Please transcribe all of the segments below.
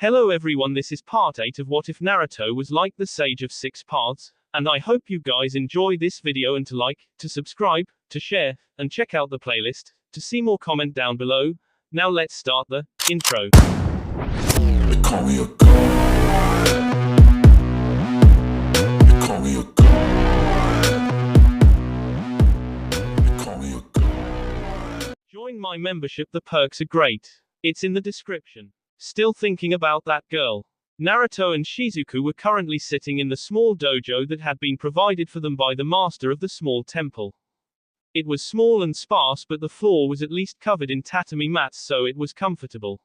Hello everyone, this is part 8 of What If Naruto Was Like the Sage of Six Paths, and I hope you guys enjoy this video and to like, to subscribe, to share, and check out the playlist, to see more comment down below. Now let's start the intro. They call me a god. They call me a god. They call me a god. Join my membership, the perks are great. It's in the description. Still thinking about that girl. Naruto and Shizuku were currently sitting in the small dojo that had been provided for them by the master of the small temple. It was small and sparse, but the floor was at least covered in tatami mats, so it was comfortable.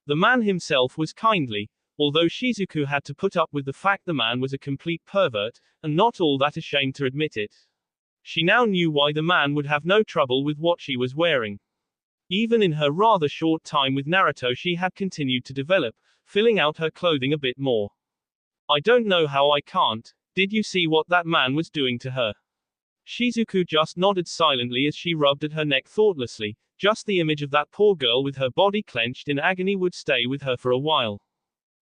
The man himself was kindly, although Shizuku had to put up with the fact the man was a complete pervert, and not all that ashamed to admit it. She now knew why the man would have no trouble with what she was wearing. Even in her rather short time with Naruto, she had continued to develop, filling out her clothing a bit more. I don't know how I can't. Did you see what that man was doing to her? Shizuku just nodded silently as she rubbed at her neck thoughtlessly. Just the image of that poor girl with her body clenched in agony would stay with her for a while.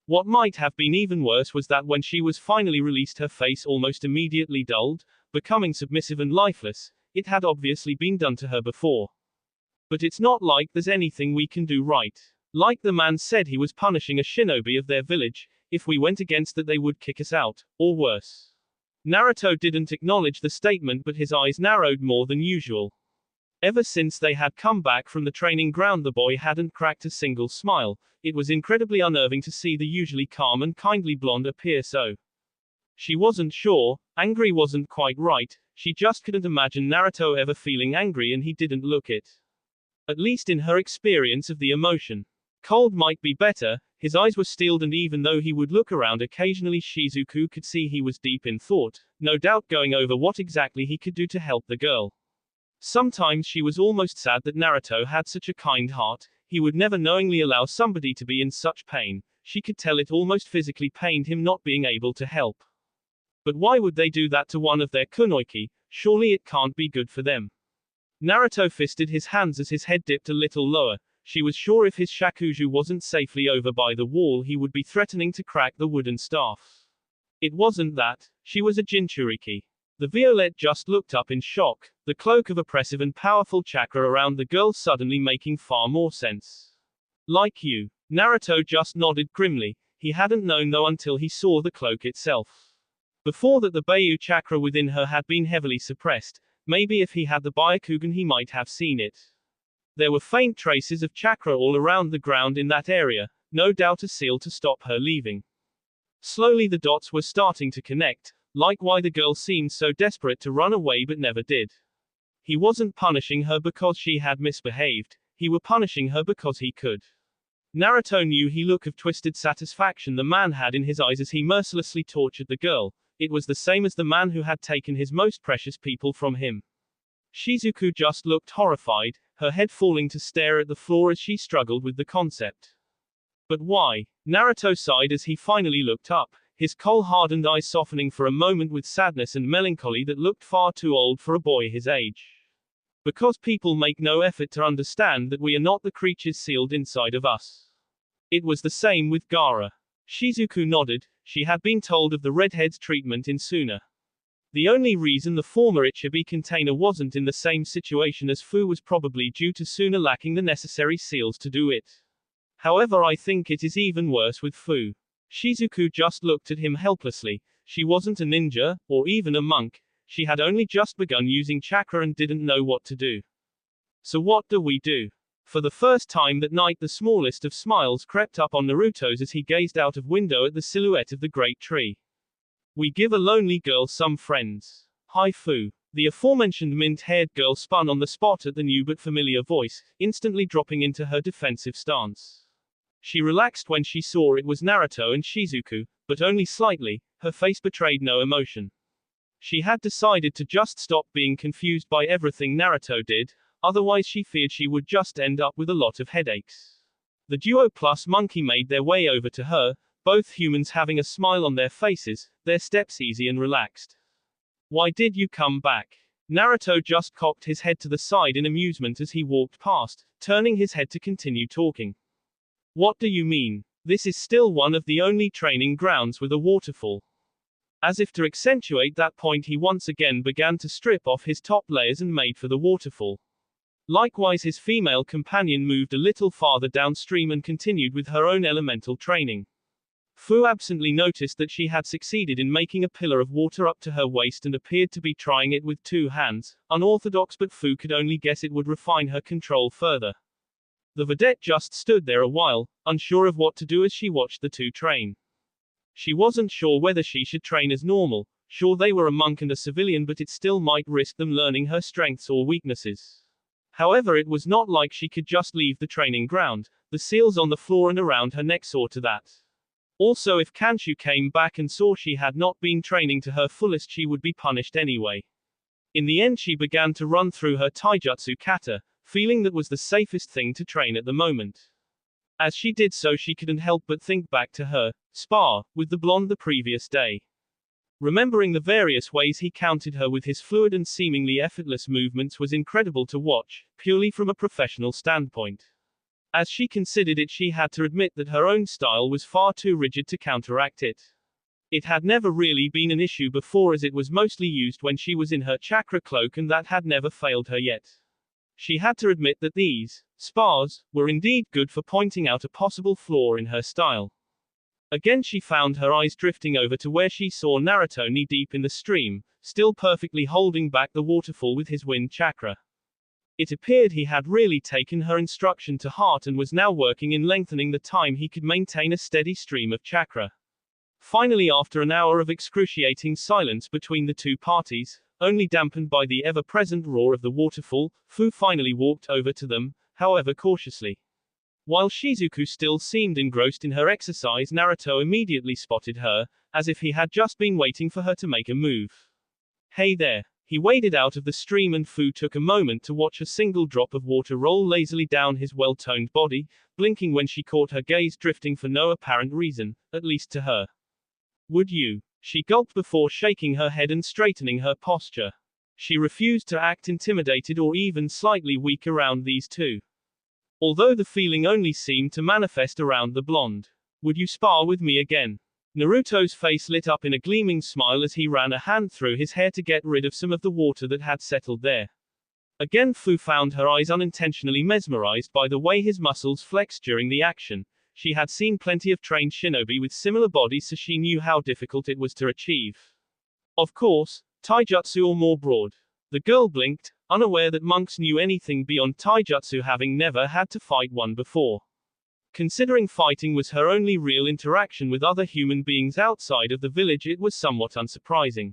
What might have been even worse was that when she was finally released, her face almost immediately dulled, becoming submissive and lifeless. It had obviously been done to her before. But it's not like there's anything we can do, right? Like the man said, he was punishing a shinobi of their village. If we went against that, they would kick us out, or worse. Naruto didn't acknowledge the statement, but his eyes narrowed more than usual. Ever since they had come back from the training ground, the boy hadn't cracked a single smile. It was incredibly unnerving to see the usually calm and kindly blonde appear so. She wasn't sure. Angry wasn't quite right. She just couldn't imagine Naruto ever feeling angry, and he didn't look it. At least in her experience of the emotion. Cold might be better. His eyes were steeled, and even though he would look around occasionally, Shizuku could see he was deep in thought, no doubt going over what exactly he could do to help the girl. Sometimes she was almost sad that Naruto had such a kind heart. He would never knowingly allow somebody to be in such pain. She could tell it almost physically pained him not being able to help. But why would they do that to one of their kunoichi? Surely it can't be good for them. Naruto fisted his hands as his head dipped a little lower. She was sure if his shakuju wasn't safely over by the wall, he would be threatening to crack the wooden staff. It wasn't that. She was a Jinchuriki. The Violet just looked up in shock, the cloak of oppressive and powerful chakra around the girl suddenly making far more sense. Like you. Naruto just nodded grimly. He hadn't known though until he saw the cloak itself. Before that, the Beiyu chakra within her had been heavily suppressed. Maybe if he had the Byakugan, he might have seen it. There were faint traces of chakra all around the ground in that area, no doubt a seal to stop her leaving. Slowly the dots were starting to connect, like why the girl seemed so desperate to run away but never did. He wasn't punishing her because she had misbehaved, he were punishing her because he could. Naruto knew the look of twisted satisfaction the man had in his eyes as he mercilessly tortured the girl. It was the same as the man who had taken his most precious people from him. Shizuku just looked horrified, her head falling to stare at the floor as she struggled with the concept. But why? Naruto sighed as he finally looked up, his coal-hardened eyes softening for a moment with sadness and melancholy that looked far too old for a boy his age. Because people make no effort to understand that we are not the creatures sealed inside of us. It was the same with Gaara. Shizuku nodded. She had been told of the redhead's treatment in Suna. The only reason the former Ichibi container wasn't in the same situation as Fu was probably due to Suna lacking the necessary seals to do it. However, I think it is even worse with Fu. Shizuku just looked at him helplessly. She wasn't a ninja, or even a monk. She had only just begun using chakra and didn't know what to do. So what do we do? For the first time that night, the smallest of smiles crept up on Naruto's as he gazed out of window at the silhouette of the great tree. We give a lonely girl some friends. Hi Fu. The aforementioned mint-haired girl spun on the spot at the new but familiar voice, instantly dropping into her defensive stance. She relaxed when she saw it was Naruto and Shizuku, but only slightly. Her face betrayed no emotion. She had decided to just stop being confused by everything Naruto did. Otherwise she feared she would just end up with a lot of headaches. The duo plus monkey made their way over to her, both humans having a smile on their faces, their steps easy and relaxed. Why did you come back? Naruto just cocked his head to the side in amusement as he walked past, turning his head to continue talking. What do you mean? This is still one of the only training grounds with a waterfall. As if to accentuate that point, he once again began to strip off his top layers and made for the waterfall. Likewise, his female companion moved a little farther downstream and continued with her own elemental training. Fu absently noticed that she had succeeded in making a pillar of water up to her waist and appeared to be trying it with 2 hands, unorthodox, but Fu could only guess it would refine her control further. The vedette just stood there a while, unsure of what to do as she watched the two train. She wasn't sure whether she should train as normal, sure they were a monk and a civilian, but it still might risk them learning her strengths or weaknesses. However, it was not like she could just leave the training ground. The seals on the floor and around her neck saw to that. Also, if Kanshu came back and saw she had not been training to her fullest, she would be punished anyway. In the end, she began to run through her taijutsu kata, feeling that was the safest thing to train at the moment. As she did so, she couldn't help but think back to her spar with the blonde the previous day. Remembering the various ways he countered her with his fluid and seemingly effortless movements was incredible to watch, purely from a professional standpoint. As she considered it, she had to admit that her own style was far too rigid to counteract it. It had never really been an issue before, as it was mostly used when she was in her chakra cloak, and that had never failed her yet. She had to admit that these spars were indeed good for pointing out a possible flaw in her style. Again, she found her eyes drifting over to where she saw Naruto knee-deep in the stream, still perfectly holding back the waterfall with his wind chakra. It appeared he had really taken her instruction to heart and was now working in lengthening the time he could maintain a steady stream of chakra. Finally, after an hour of excruciating silence between the two parties, only dampened by the ever-present roar of the waterfall, Fu finally walked over to them, however cautiously. While Shizuku still seemed engrossed in her exercise, Naruto immediately spotted her, as if he had just been waiting for her to make a move. Hey there. He waded out of the stream and Fu took a moment to watch a single drop of water roll lazily down his well-toned body, blinking when she caught her gaze drifting for no apparent reason, at least to her. Would you? She gulped before shaking her head and straightening her posture. She refused to act intimidated or even slightly weak around these two. Although the feeling only seemed to manifest around the blonde. Would you spar with me again? Naruto's face lit up in a gleaming smile as he ran a hand through his hair to get rid of some of the water that had settled there. Again, Fu found her eyes unintentionally mesmerized by the way his muscles flexed during the action. She had seen plenty of trained shinobi with similar bodies, so she knew how difficult it was to achieve. Of course, taijutsu or more broad. The girl blinked, unaware that monks knew anything beyond taijutsu, having never had to fight one before. Considering fighting was her only real interaction with other human beings outside of the village, it was somewhat unsurprising.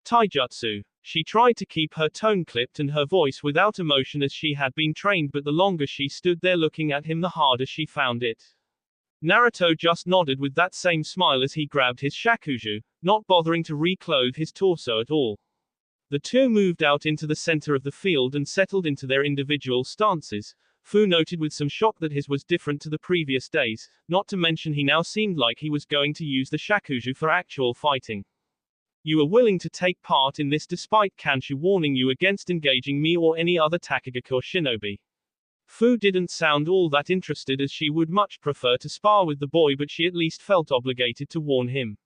Taijutsu. She tried to keep her tone clipped and her voice without emotion as she had been trained, but the longer she stood there looking at him, the harder she found it. Naruto just nodded with that same smile as he grabbed his shakuju, not bothering to reclothe his torso at all. The two moved out into the center of the field and settled into their individual stances. Fu noted with some shock that his was different to the previous days, not to mention he now seemed like he was going to use the shakuju for actual fighting. You are willing to take part in this despite Kanshu warning you against engaging me or any other Takagaki or shinobi. Fu didn't sound all that interested, as she would much prefer to spar with the boy, but she at least felt obligated to warn him.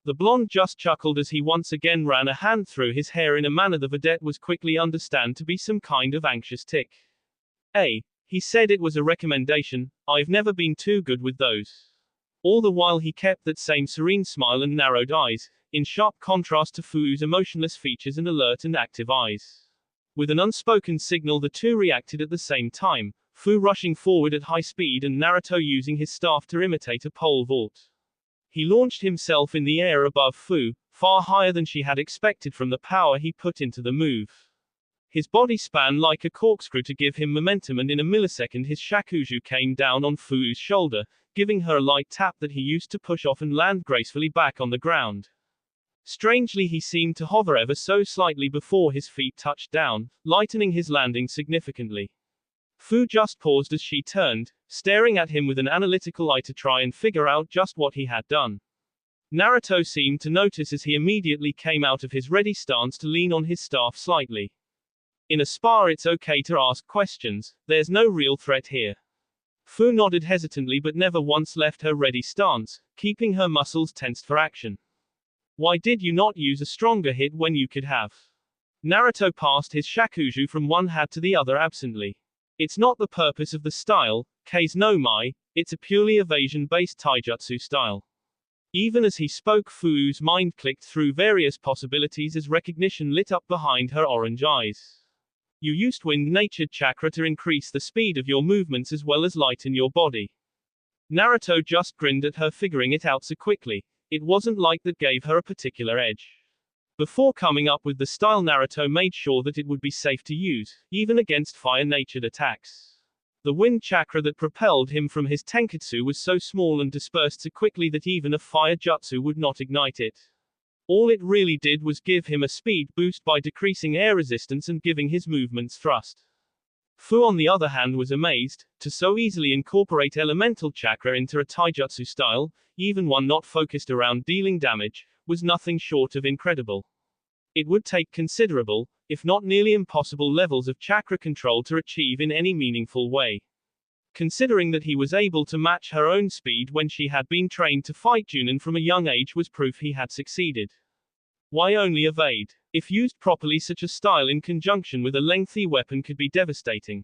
The blonde just chuckled as he once again ran a hand through his hair in a manner the vedette was quickly understand to be some kind of anxious tic. He said it was a recommendation. I've never been too good with those. All the while he kept that same serene smile and narrowed eyes, in sharp contrast to Fu's emotionless features and alert and active eyes. With an unspoken signal, the two reacted at the same time, Fu rushing forward at high speed and Naruto using his staff to imitate a pole vault. He launched himself in the air above Fu, far higher than she had expected from the power he put into the move. His body span like a corkscrew to give him momentum, and in a millisecond his shakuju came down on Fu's shoulder, giving her a light tap that he used to push off and land gracefully back on the ground. Strangely, he seemed to hover ever so slightly before his feet touched down, lightening his landing significantly. Fu just paused as she turned, staring at him with an analytical eye to try and figure out just what he had done. Naruto seemed to notice as he immediately came out of his ready stance to lean on his staff slightly. In a spar, it's okay to ask questions, there's no real threat here. Fu nodded hesitantly but never once left her ready stance, keeping her muscles tensed for action. Why did you not use a stronger hit when you could have? Naruto passed his shakuju from one hand to the other absently. It's not the purpose of the style, Kei's no Mai, it's a purely evasion-based taijutsu style. Even as he spoke, Fu's mind clicked through various possibilities as recognition lit up behind her orange eyes. You used wind-natured chakra to increase the speed of your movements as well as lighten your body. Naruto just grinned at her, figuring it out so quickly. It wasn't like that gave her a particular edge. Before coming up with the style, Naruto made sure that it would be safe to use, even against fire-natured attacks. The wind chakra that propelled him from his tenketsu was so small and dispersed so quickly that even a fire jutsu would not ignite it. All it really did was give him a speed boost by decreasing air resistance and giving his movements thrust. Fu, on the other hand, was amazed to so easily incorporate elemental chakra into a taijutsu style, even one not focused around dealing damage, was nothing short of incredible. It would take considerable, if not nearly impossible levels of chakra control to achieve in any meaningful way. Considering that he was able to match her own speed when she had been trained to fight Junin from a young age was proof he had succeeded. Why only evade? If used properly, such a style in conjunction with a lengthy weapon could be devastating.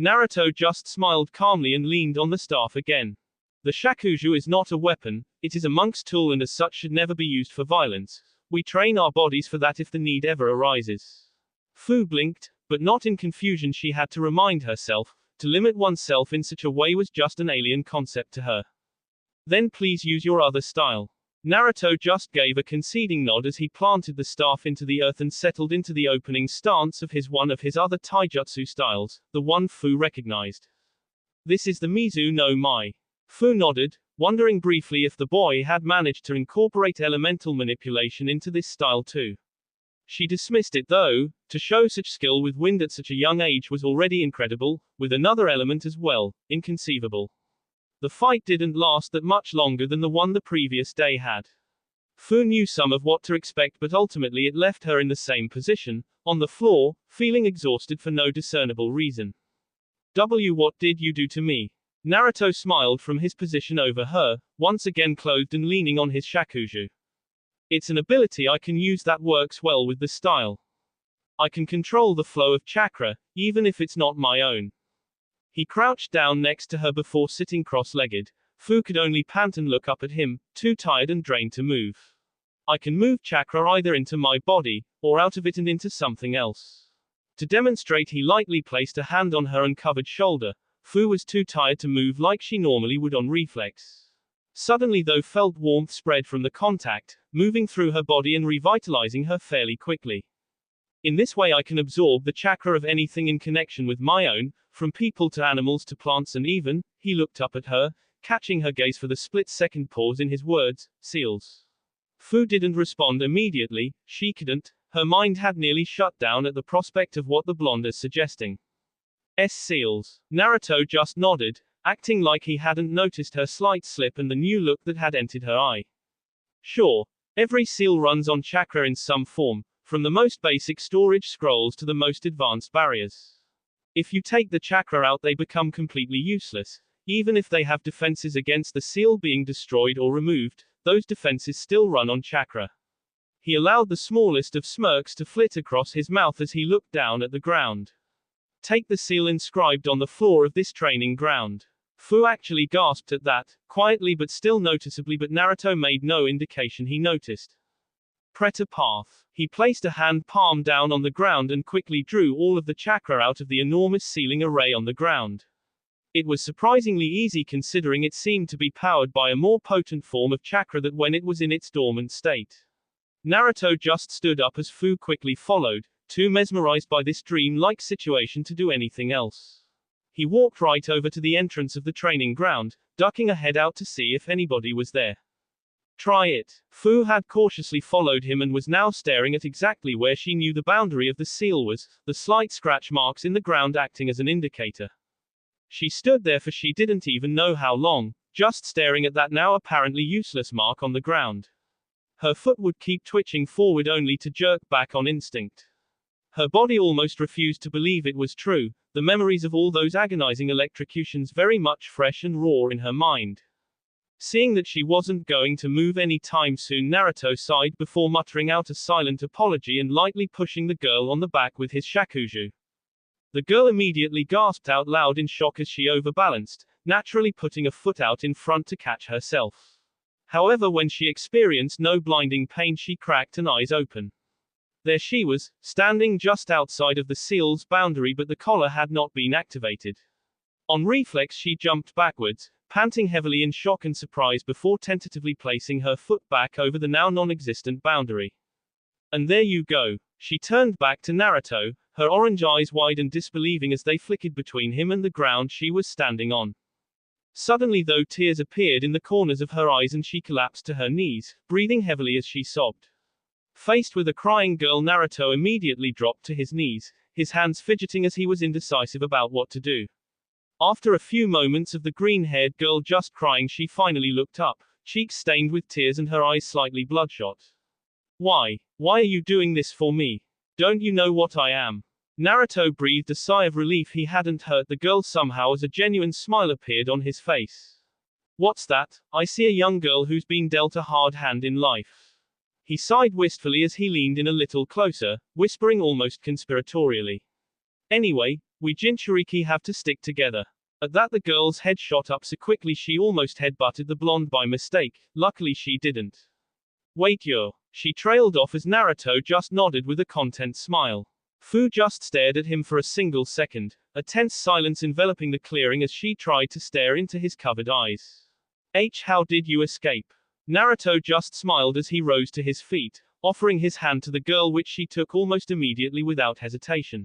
Naruto just smiled calmly and leaned on the staff again. The shakuju is not a weapon, it is a monk's tool and as such should never be used for violence. We train our bodies for that if the need ever arises. Fu blinked, but not in confusion. She had to remind herself, to limit oneself in such a way was just an alien concept to her. Then please use your other style. Naruto just gave a conceding nod as he planted the staff into the earth and settled into the opening stance of one of his other taijutsu styles, the one Fu recognized. This is the Mizu no Mai. Fu nodded, wondering briefly if the boy had managed to incorporate elemental manipulation into this style too. She dismissed it though, to show such skill with wind at such a young age was already incredible, with another element as well, inconceivable. The fight didn't last that much longer than the one the previous day had. Fu knew some of what to expect, but ultimately it left her in the same position, on the floor, feeling exhausted for no discernible reason. What did you do to me? Naruto smiled from his position over her, once again clothed and leaning on his shakuju. It's an ability I can use that works well with the style. I can control the flow of chakra, even if it's not my own. He crouched down next to her before sitting cross-legged. Fu could only pant and look up at him, too tired and drained to move. I can move chakra either into my body, or out of it and into something else. To demonstrate, he lightly placed a hand on her uncovered shoulder. Fu was too tired to move like she normally would on reflex. Suddenly though, felt warmth spread from the contact, moving through her body and revitalizing her fairly quickly. In this way I can absorb the chakra of anything in connection with my own, from people to animals to plants and even, he looked up at her, catching her gaze for the split-second pause in his words, seals. Fu didn't respond immediately, she couldn't, her mind had nearly shut down at the prospect of what the blonde is suggesting. Seals. Naruto just nodded, acting like he hadn't noticed her slight slip and the new look that had entered her eye. Sure. Every seal runs on chakra in some form, from the most basic storage scrolls to the most advanced barriers. If you take the chakra out, they become completely useless. Even if they have defenses against the seal being destroyed or removed, those defenses still run on chakra. He allowed the smallest of smirks to flit across his mouth as he looked down at the ground. Take the seal inscribed on the floor of this training ground. Fu actually gasped at that, quietly but still noticeably, but Naruto made no indication he noticed. Preta path. He placed a hand palm down on the ground and quickly drew all of the chakra out of the enormous sealing array on the ground. It was surprisingly easy considering it seemed to be powered by a more potent form of chakra that when it was in its dormant state. Naruto just stood up as Fu quickly followed, too mesmerized by this dream-like situation to do anything else. He walked right over to the entrance of the training ground, ducking a head out to see if anybody was there. Try it. Fu had cautiously followed him and was now staring at exactly where she knew the boundary of the seal was, the slight scratch marks in the ground acting as an indicator. She stood there for she didn't even know how long, just staring at that now apparently useless mark on the ground. Her foot would keep twitching forward only to jerk back on instinct. Her body almost refused to believe it was true. the memories of all those agonizing electrocutions very much fresh and raw in her mind. Seeing that she wasn't going to move any time soon, Naruto sighed before muttering out a silent apology and lightly pushing the girl on the back with his shakuju. The girl immediately gasped out loud in shock as she overbalanced, naturally putting a foot out in front to catch herself. However, when she experienced no blinding pain, she cracked an eyes open. There she was, standing just outside of the seal's boundary, but the collar had not been activated. On reflex, she jumped backwards, panting heavily in shock and surprise before tentatively placing her foot back over the now non-existent boundary. And there you go. She turned back to Naruto, her orange eyes wide and disbelieving as they flickered between him and the ground she was standing on. Suddenly, though, tears appeared in the corners of her eyes and she collapsed to her knees, breathing heavily as she sobbed. Faced with a crying girl, Naruto immediately dropped to his knees, his hands fidgeting as he was indecisive about what to do. After a few moments of the green-haired girl just crying, she finally looked up, cheeks stained with tears and her eyes slightly bloodshot. Why are you doing this for me? Don't you know what I am? Naruto breathed a sigh of relief he hadn't hurt the girl somehow as a genuine smile appeared on his face. What's that? I see a young girl who's been dealt a hard hand in life. He sighed wistfully as he leaned in a little closer, whispering almost conspiratorially. Anyway, we Jinchuriki have to stick together. At that, the girl's head shot up so quickly she almost headbutted the blonde by mistake. Luckily she didn't. Wait, you're... She trailed off as Naruto just nodded with a content smile. Fu just stared at him for a single second, a tense silence enveloping the clearing as she tried to stare into his covered eyes. How did you escape? Naruto just smiled as he rose to his feet, offering his hand to the girl, which she took almost immediately without hesitation.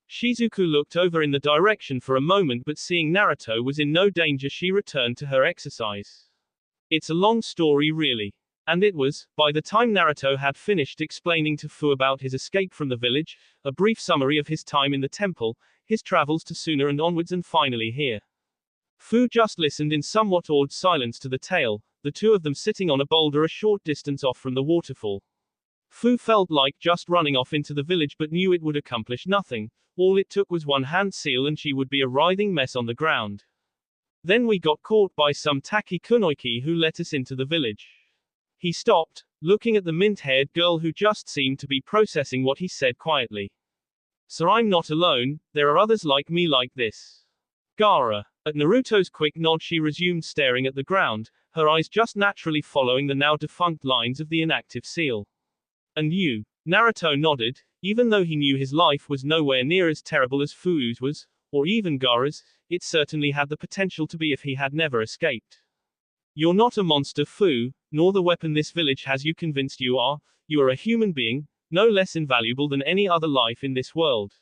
Shizuku looked over in the direction for a moment, but seeing Naruto was in no danger, she returned to her exercise. It's a long story, really. And it was, by the time Naruto had finished explaining to Fu about his escape from the village, a brief summary of his time in the temple, his travels to Suna and onwards, and finally here. Fu just listened in somewhat awed silence to the tale, the two of them sitting on a boulder a short distance off from the waterfall. Fu felt like just running off into the village, but knew it would accomplish nothing. All it took was one hand seal and she would be a writhing mess on the ground. Then we got caught by some Taki Kunoiki who let us into the village. He stopped, looking at the mint-haired girl who just seemed to be processing what he said quietly. So I'm not alone, there are others like me like this. Gaara. At Naruto's quick nod, she resumed staring at the ground, her eyes just naturally following the now defunct lines of the inactive seal. And you? Naruto nodded, even though he knew his life was nowhere near as terrible as Fu's was, or even Gaara's. It certainly had the potential to be if he had never escaped. You're not a monster, Fu, nor the weapon this village has you convinced you are. You are a human being, no less invaluable than any other life in this world.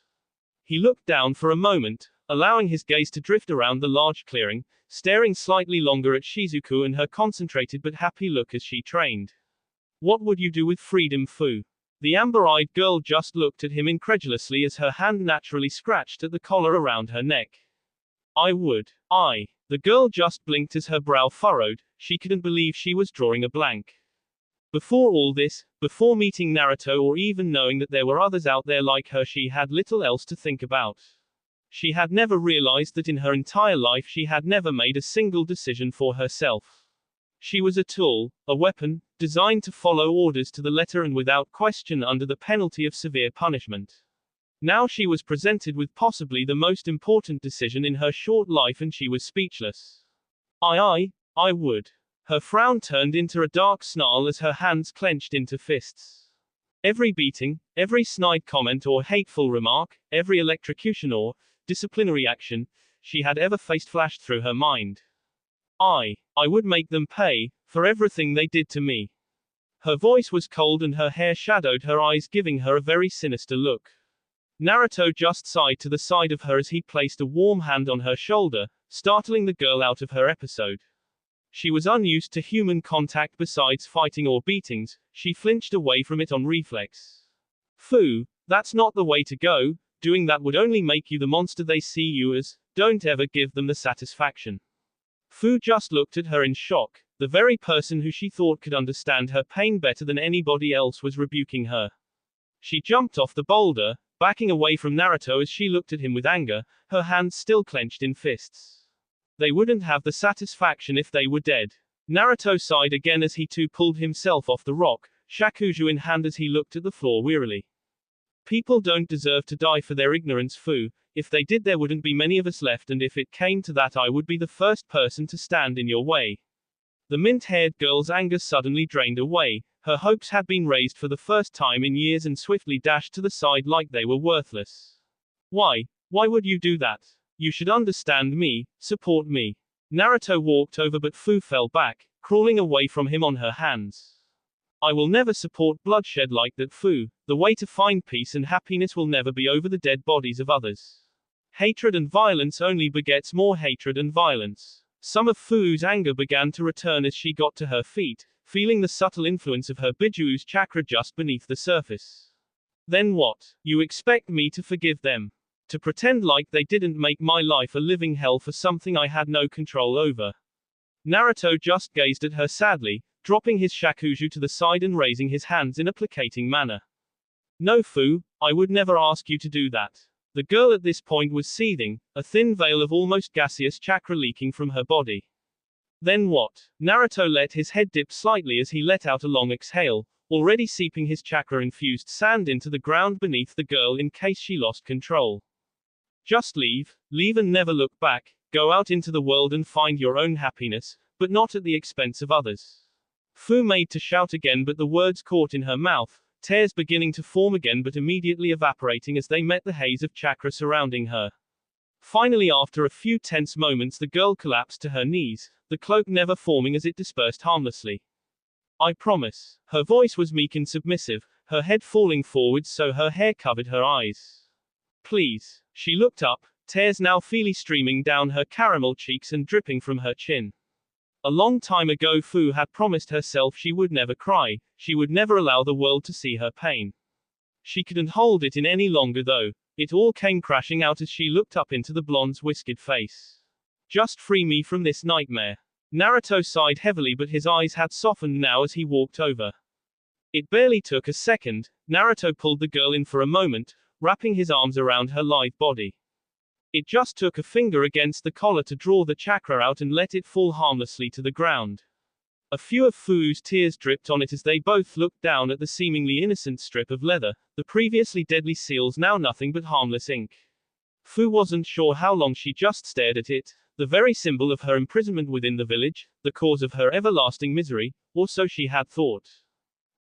He looked down for a moment, allowing his gaze to drift around the large clearing, staring slightly longer at Shizuku and her concentrated but happy look as she trained. What would you do with freedom, Fu? The amber-eyed girl just looked at him incredulously as her hand naturally scratched at the collar around her neck. I would. The girl just blinked as her brow furrowed, she couldn't believe she was drawing a blank. Before all this, before meeting Naruto or even knowing that there were others out there like her, she had little else to think about. She had never realized that in her entire life she had never made a single decision for herself. She was a tool, a weapon, designed to follow orders to the letter and without question under the penalty of severe punishment. Now she was presented with possibly the most important decision in her short life and she was speechless. I would. Her frown turned into a dark snarl as her hands clenched into fists. Every beating, every snide comment or hateful remark, every electrocution or disciplinary action she had ever faced flashed through her mind. I would make them pay for everything they did to me. Her voice was cold and her hair shadowed her eyes, giving her a very sinister look. Naruto just sighed to the side of her as he placed a warm hand on her shoulder, startling the girl out of her episode. She was unused to human contact besides fighting or beatings, she flinched away from it on reflex. Fu, that's not the way to go, doing that would only make you the monster they see you as, don't ever give them the satisfaction. Fu just looked at her in shock, the very person who she thought could understand her pain better than anybody else was rebuking her. She jumped off the boulder, backing away from Naruto as she looked at him with anger, her hands still clenched in fists. They wouldn't have the satisfaction if they were dead. Naruto sighed again as he too pulled himself off the rock, shakuju in hand as he looked at the floor wearily. People don't deserve to die for their ignorance, Fu. If they did, there wouldn't be many of us left, and if it came to that, I would be the first person to stand in your way. The mint-haired girl's anger suddenly drained away. Her hopes had been raised for the first time in years and swiftly dashed to the side like they were worthless. Why? Why would you do that? You should understand me, support me. Naruto walked over, but Fu fell back, crawling away from him on her hands. I will never support bloodshed like that, Fu. The way to find peace and happiness will never be over the dead bodies of others. Hatred and violence only begets more hatred and violence. Some of Fu's anger began to return as she got to her feet, feeling the subtle influence of her Bijuu's chakra just beneath the surface. Then what? You expect me to forgive them? To pretend like they didn't make my life a living hell for something I had no control over? Naruto just gazed at her sadly, dropping his shakuju to the side and raising his hands in a placating manner. No, Fu, I would never ask you to do that. The girl at this point was seething, a thin veil of almost gaseous chakra leaking from her body. Then what? Naruto let his head dip slightly as he let out a long exhale, already seeping his chakra-infused sand into the ground beneath the girl in case she lost control. Just leave and never look back, go out into the world and find your own happiness, but not at the expense of others. Fu made to shout again, but the words caught in her mouth, tears beginning to form again but immediately evaporating as they met the haze of chakra surrounding her. Finally, after a few tense moments, the girl collapsed to her knees, the cloak never forming as it dispersed harmlessly. I promise. Her voice was meek and submissive, her head falling forwards so her hair covered her eyes. Please. She looked up, tears now freely streaming down her caramel cheeks and dripping from her chin. A long time ago, Fu had promised herself she would never cry, she would never allow the world to see her pain. She couldn't hold it in any longer though. It all came crashing out as she looked up into the blonde's whisked face. Just free me from this nightmare. Naruto sighed heavily, but his eyes had softened now as he walked over. It barely took a second. Naruto pulled the girl in for a moment, wrapping his arms around her lithe body. It just took a finger against the collar to draw the chakra out and let it fall harmlessly to the ground. A few of Fu's tears dripped on it as they both looked down at the seemingly innocent strip of leather, the previously deadly seals now nothing but harmless ink. Fu wasn't sure how long she just stared at it, the very symbol of her imprisonment within the village, the cause of her everlasting misery, or so she had thought.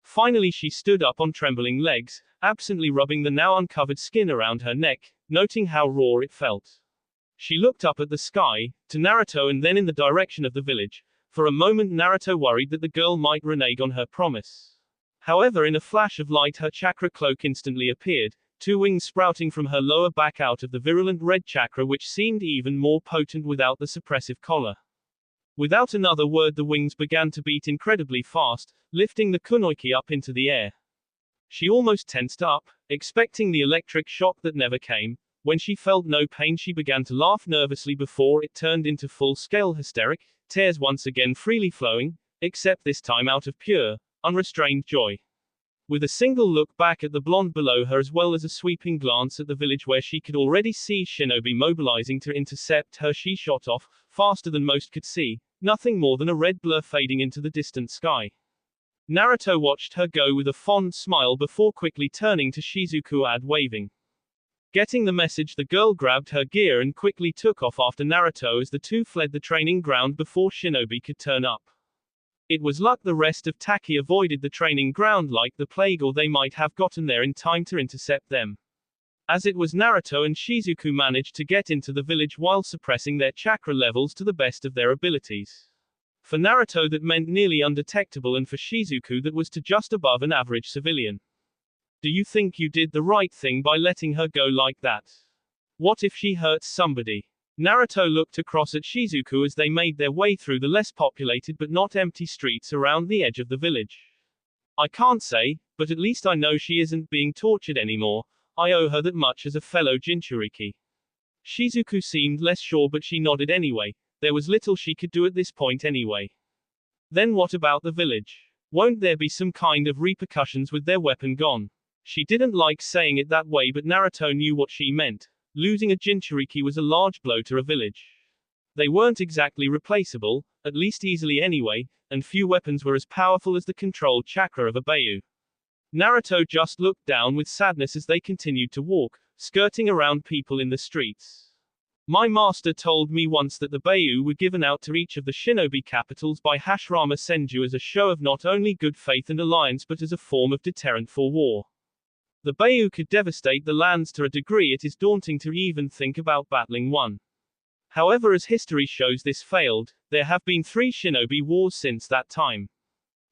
Finally she stood up on trembling legs, absently rubbing the now uncovered skin around her neck, noting how raw it felt. She looked up at the sky, to Naruto and then in the direction of the village. For a moment Naruto worried that the girl might renege on her promise. However, in a flash of light her chakra cloak instantly appeared, two wings sprouting from her lower back out of the virulent red chakra which seemed even more potent without the suppressive collar. Without another word the wings began to beat incredibly fast, lifting the kunoichi up into the air. She almost tensed up, expecting the electric shock that never came. When she felt no pain she began to laugh nervously before it turned into full-scale hysteric, tears once again freely flowing, except this time out of pure, unrestrained joy. With a single look back at the blonde below her as well as a sweeping glance at the village where she could already see shinobi mobilizing to intercept her, she shot off, faster than most could see, nothing more than a red blur fading into the distant sky. Naruto watched her go with a fond smile before quickly turning to Shizuku waving. Getting the message, the girl grabbed her gear and quickly took off after Naruto as the two fled the training ground before shinobi could turn up. It was luck the rest of Taki avoided the training ground like the plague, or they might have gotten there in time to intercept them. As it was, Naruto and Shizuku managed to get into the village while suppressing their chakra levels to the best of their abilities. For Naruto that meant nearly undetectable, and for Shizuku that was to just above an average civilian. Do you think you did the right thing by letting her go like that? What if she hurts somebody? Naruto looked across at Shizuku as they made their way through the less populated but not empty streets around the edge of the village. I can't say, but at least I know she isn't being tortured anymore. I owe her that much as a fellow Jinchuriki. Shizuku seemed less sure, but she nodded anyway. There was little she could do at this point anyway. Then what about the village? Won't there be some kind of repercussions with their weapon gone? She didn't like saying it that way, but Naruto knew what she meant. Losing a Jinchuriki was a large blow to a village. They weren't exactly replaceable, at least easily anyway, and few weapons were as powerful as the controlled chakra of a Bayu. Naruto just looked down with sadness as they continued to walk, skirting around people in the streets. My master told me once that the Bayu were given out to each of the shinobi capitals by Hashirama Senju as a show of not only good faith and alliance but as a form of deterrent for war. The Bayu could devastate the lands to a degree it is daunting to even think about battling one. However, as history shows, this failed. There have been 3 shinobi wars since that time.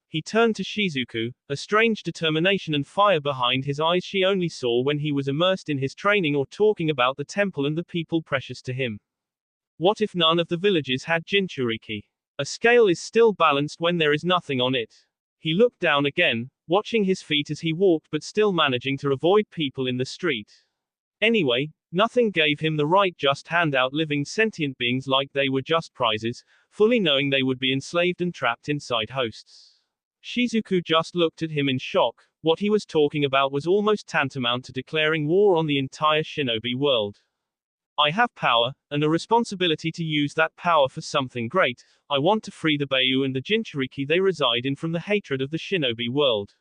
He turned to Shizuku, a strange determination and fire behind his eyes she only saw when he was immersed in his training or talking about the temple and the people precious to him. What if none of the villages had Jinchuriki? A scale is still balanced when there is nothing on it. He looked down again, watching his feet as he walked but still managing to avoid people in the street. Anyway, nothing gave him the right just hand out living sentient beings like they were just prizes, fully knowing they would be enslaved and trapped inside hosts. Shizuku just looked at him in shock. What he was talking about was almost tantamount to declaring war on the entire shinobi world. I have power, and a responsibility to use that power for something great. I want to free the Bayu and the Jinchuriki they reside in from the hatred of the shinobi world.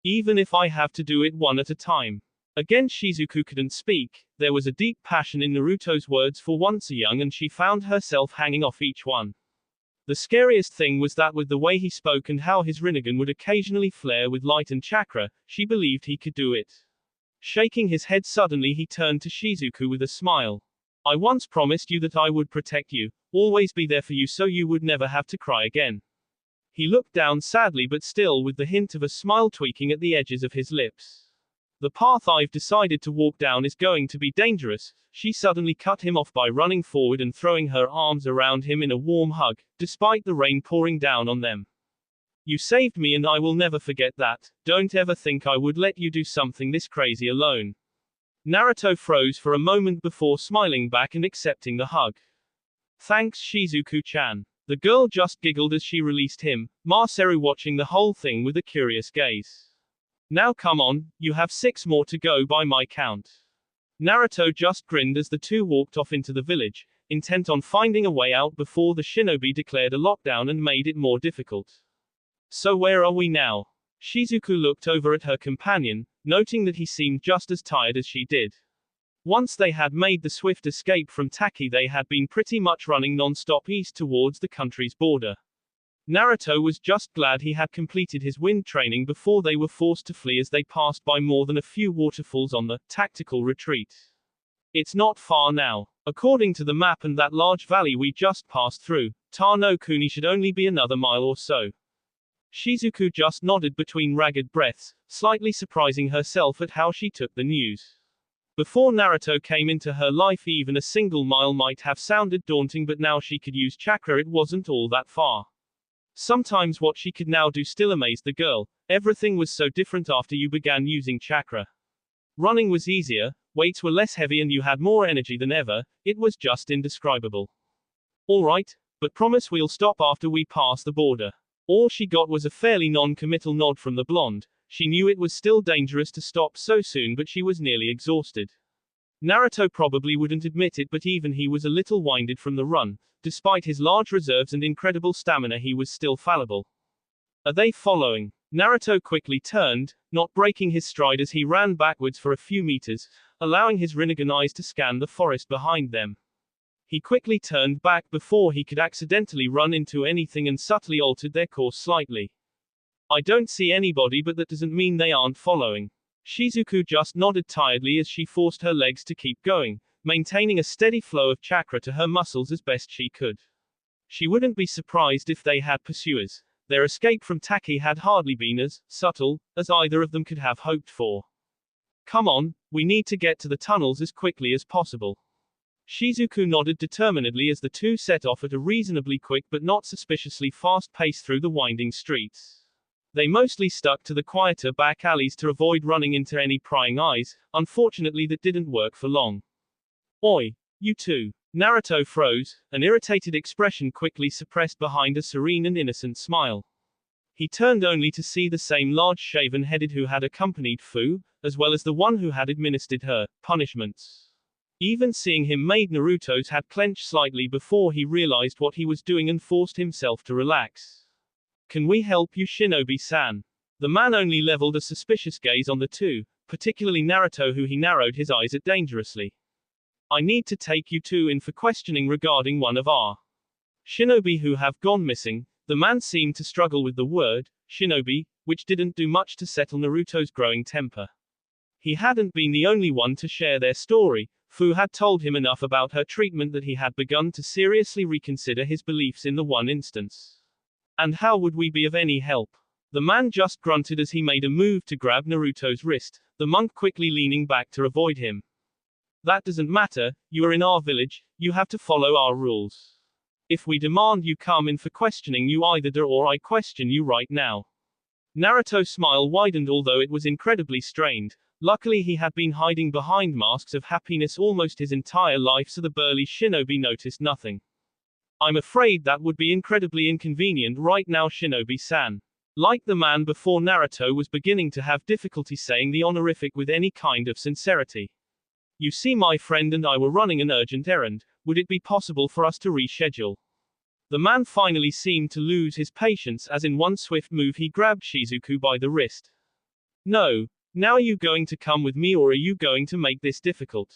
Even if I have to do it one at a time. Again Shizuku couldn't speak. There was a deep passion in Naruto's words for once a young, and she found herself hanging off each one. The scariest thing was that with the way he spoke and how his Rinnegan would occasionally flare with light and chakra, she believed he could do it. Shaking his head suddenly he turned to Shizuku with a smile. I once promised you that I would protect you, always be there for you so you would never have to cry again. He looked down sadly but still with the hint of a smile tweaking at the edges of his lips. The path I've decided to walk down is going to be dangerous. She suddenly cut him off by running forward and throwing her arms around him in a warm hug, despite the rain pouring down on them. You saved me and I will never forget that. Don't ever think I would let you do something this crazy alone. Naruto froze for a moment before smiling back and accepting the hug. Thanks Shizuku-chan. The girl just giggled as she released him, Masaru watching the whole thing with a curious gaze. Now come on, you have 6 more to go by my count. Naruto just grinned as the two walked off into the village, intent on finding a way out before the shinobi declared a lockdown and made it more difficult. So where are we now? Shizuku looked over at her companion, noting that he seemed just as tired as she did. Once they had made the swift escape from Taki, they had been pretty much running non-stop east towards the country's border. Naruto was just glad he had completed his wind training before they were forced to flee as they passed by more than a few waterfalls on the tactical retreat. It's not far now. According to the map and that large valley we just passed through, Ta no Kuni should only be another mile or so. Shizuku just nodded between ragged breaths, slightly surprising herself at how she took the news. Before Naruto came into her life even a single mile might have sounded daunting, but now she could use chakra, it wasn't all that far. Sometimes what she could now do still amazed the girl. Everything was so different after you began using chakra. Running was easier, weights were less heavy and you had more energy than ever. It was just indescribable. Alright, but promise we'll stop after we pass the border. All she got was a fairly non-committal nod from the blonde. She knew it was still dangerous to stop so soon, but she was nearly exhausted. Naruto probably wouldn't admit it, but even he was a little winded from the run. Despite his large reserves and incredible stamina, he was still fallible. Are they following? Naruto quickly turned, not breaking his stride as he ran backwards for a few meters, allowing his Rinnegan eyes to scan the forest behind them. He quickly turned back before he could accidentally run into anything and subtly altered their course slightly. I don't see anybody, but that doesn't mean they aren't following. Shizuku just nodded tiredly as she forced her legs to keep going, maintaining a steady flow of chakra to her muscles as best she could. She wouldn't be surprised if they had pursuers. Their escape from Taki had hardly been as subtle as either of them could have hoped for. Come on, we need to get to the tunnels as quickly as possible. Shizuku nodded determinedly as the two set off at a reasonably quick but not suspiciously fast pace through the winding streets. They mostly stuck to the quieter back alleys to avoid running into any prying eyes. Unfortunately, that didn't work for long. Oi, you two. Naruto froze, an irritated expression quickly suppressed behind a serene and innocent smile. He turned only to see the same large shaven-headed who had accompanied Fu, as well as the one who had administered her punishments. Even seeing him made Naruto's had clenched slightly before he realized what he was doing and forced himself to relax. Can we help you, Shinobi-san? The man only leveled a suspicious gaze on the two, particularly Naruto, who he narrowed his eyes at dangerously. I need to take you two in for questioning regarding one of our shinobi who have gone missing. The man seemed to struggle with the word shinobi, which didn't do much to settle Naruto's growing temper. He hadn't been the only one to share their story. Fu had told him enough about her treatment that he had begun to seriously reconsider his beliefs in the one instance. And how would we be of any help? The man just grunted as he made a move to grab Naruto's wrist, the monk quickly leaning back to avoid him. That doesn't matter, you are in our village, you have to follow our rules. If we demand you come in for questioning, you either do or I question you right now. Naruto's smile widened, although it was incredibly strained. Luckily he had been hiding behind masks of happiness almost his entire life, so the burly shinobi noticed nothing. I'm afraid that would be incredibly inconvenient right now, Shinobi-san. Like the man before, Naruto was beginning to have difficulty saying the honorific with any kind of sincerity. You see, my friend and I were running an urgent errand. Would it be possible for us to reschedule? The man finally seemed to lose his patience as in one swift move he grabbed Shizuku by the wrist. No. Now are you going to come with me, or are you going to make this difficult?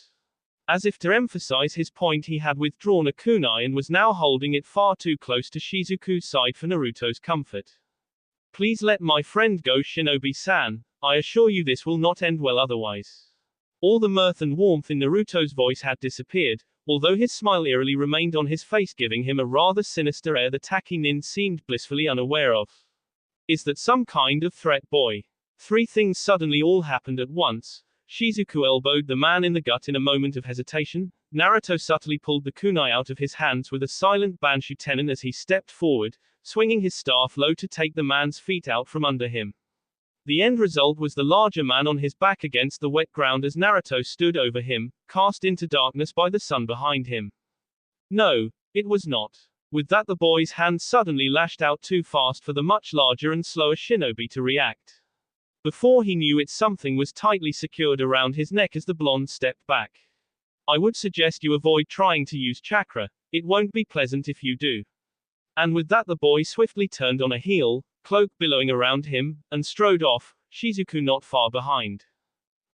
As if to emphasize his point, he had withdrawn a kunai and was now holding it far too close to Shizuku's side for Naruto's comfort. Please let my friend go, Shinobi-san. I assure you this will not end well otherwise. All the mirth and warmth in Naruto's voice had disappeared, although his smile eerily remained on his face, giving him a rather sinister air that Taki Nin seemed blissfully unaware of. Is that some kind of threat, boy? Three things suddenly all happened at once. Shizuku elbowed the man in the gut in a moment of hesitation. Naruto subtly pulled the kunai out of his hands with a silent Banshu tenon as he stepped forward, swinging his staff low to take the man's feet out from under him. The end result was the larger man on his back against the wet ground as Naruto stood over him, cast into darkness by the sun behind him. No, it was not. With that, the boy's hand suddenly lashed out too fast for the much larger and slower shinobi to react. Before he knew it, something was tightly secured around his neck as the blonde stepped back. I would suggest you avoid trying to use chakra. It won't be pleasant if you do. And with that, the boy swiftly turned on a heel, cloak billowing around him, and strode off, Shizuku not far behind.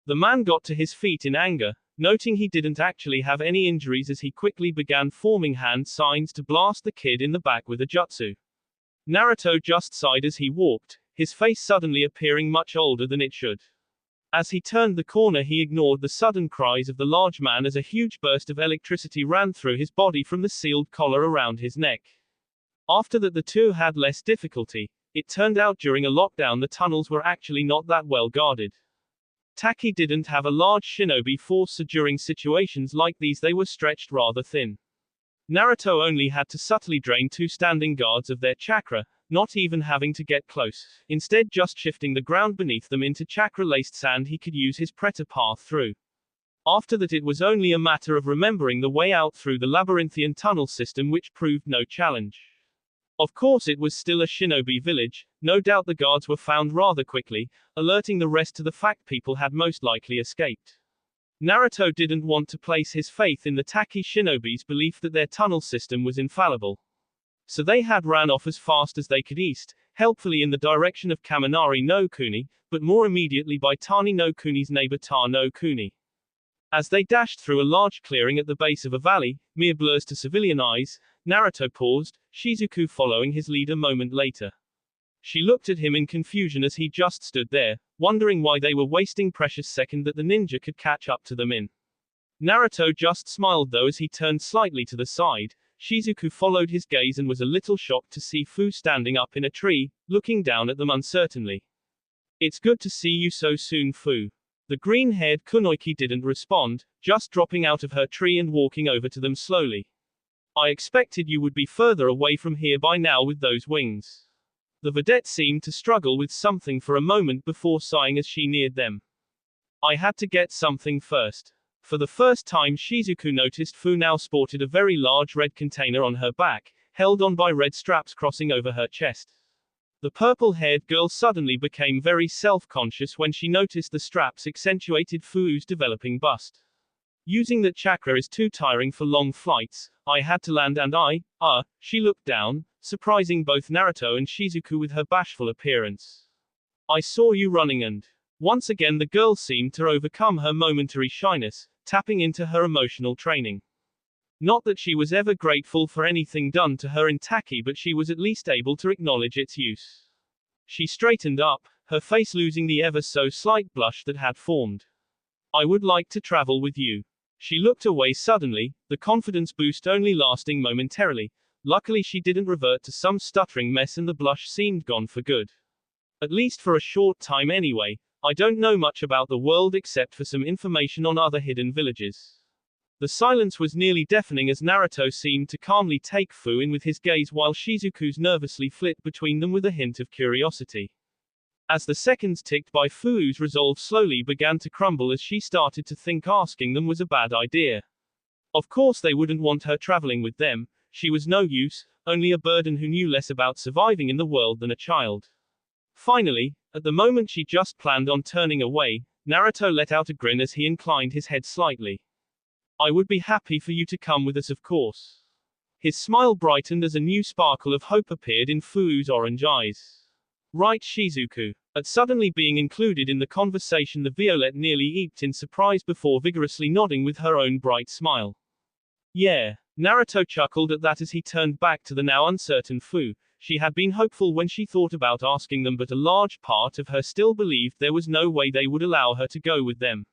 The man got to his feet in anger, noting he didn't actually have any injuries as he quickly began forming hand signs to blast the kid in the back with a jutsu. Naruto just sighed as he walked, his face suddenly appearing much older than it should. As he turned the corner, he ignored the sudden cries of the large man as a huge burst of electricity ran through his body from the sealed collar around his neck. After that, the two had less difficulty. It turned out during a lockdown the tunnels were actually not that well guarded. Taki didn't have a large shinobi force, so during situations like these they were stretched rather thin. Naruto only had to subtly drain two standing guards of their chakra, not even having to get close, instead just shifting the ground beneath them into chakra-laced sand he could use his preta path through. After that, it was only a matter of remembering the way out through the labyrinthian tunnel system, which proved no challenge. Of course, it was still a shinobi village. No doubt the guards were found rather quickly, alerting the rest to the fact people had most likely escaped. Naruto didn't want to place his faith in the Taki shinobi's belief that their tunnel system was infallible. So they had ran off as fast as they could east, helpfully in the direction of Kaminari no Kuni, but more immediately by Tani no Kuni's neighbor Ta no Kuni. As they dashed through a large clearing at the base of a valley, mere blurs to civilian eyes, Naruto paused, Shizuku following his lead a moment later. She looked at him in confusion as he just stood there, wondering why they were wasting precious second that the ninja could catch up to them in. Naruto just smiled though as he turned slightly to the side. Shizuku followed his gaze and was a little shocked to see Fu standing up in a tree, looking down at them uncertainly. It's good to see you so soon, Fu. The green-haired kunoiki didn't respond, just dropping out of her tree and walking over to them slowly. I expected you would be further away from here by now with those wings. The vedette seemed to struggle with something for a moment before sighing as she neared them. I had to get something first. For the first time, Shizuku noticed Fu now sported a very large red container on her back, held on by red straps crossing over her chest. The purple-haired girl suddenly became very self-conscious when she noticed the straps accentuated Fuu's developing bust. Using that chakra is too tiring for long flights, I had to land and she looked down, surprising both Naruto and Shizuku with her bashful appearance. I saw you running and… Once again the girl seemed to overcome her momentary shyness, tapping into her emotional training. Not that she was ever grateful for anything done to her in Taki, but she was at least able to acknowledge its use. She straightened up, her face losing the ever so slight blush that had formed. I would like to travel with you. She looked away suddenly, the confidence boost only lasting momentarily. Luckily she didn't revert to some stuttering mess and the blush seemed gone for good. At least for a short time anyway. I don't know much about the world except for some information on other hidden villages. The silence was nearly deafening as Naruto seemed to calmly take Fu in with his gaze while Shizuku's nervously flit between them with a hint of curiosity. As the seconds ticked by, Fuu's resolve slowly began to crumble as she started to think asking them was a bad idea. Of course they wouldn't want her traveling with them, she was no use, only a burden who knew less about surviving in the world than a child. Finally, at the moment she just planned on turning away, Naruto let out a grin as he inclined his head slightly. I would be happy for you to come with us, of course. His smile brightened as a new sparkle of hope appeared in Fuu's orange eyes. Right, Shizuku. At suddenly being included in the conversation, the Violette nearly eeped in surprise before vigorously nodding with her own bright smile. Yeah. Naruto chuckled at that as he turned back to the now uncertain Fu. She had been hopeful when she thought about asking them, but a large part of her still believed there was no way they would allow her to go with them.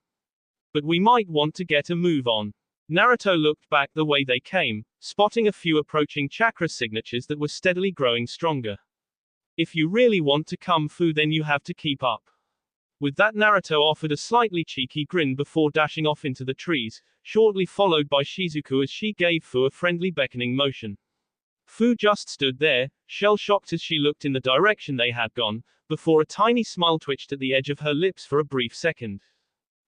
But we might want to get a move on. Naruto looked back the way they came, spotting a few approaching chakra signatures that were steadily growing stronger. If you really want to come, Fu, then you have to keep up. With that, Naruto offered a slightly cheeky grin before dashing off into the trees, shortly followed by Shizuku as she gave Fu a friendly beckoning motion. Fu just stood there, shell-shocked as she looked in the direction they had gone, before a tiny smile twitched at the edge of her lips for a brief second.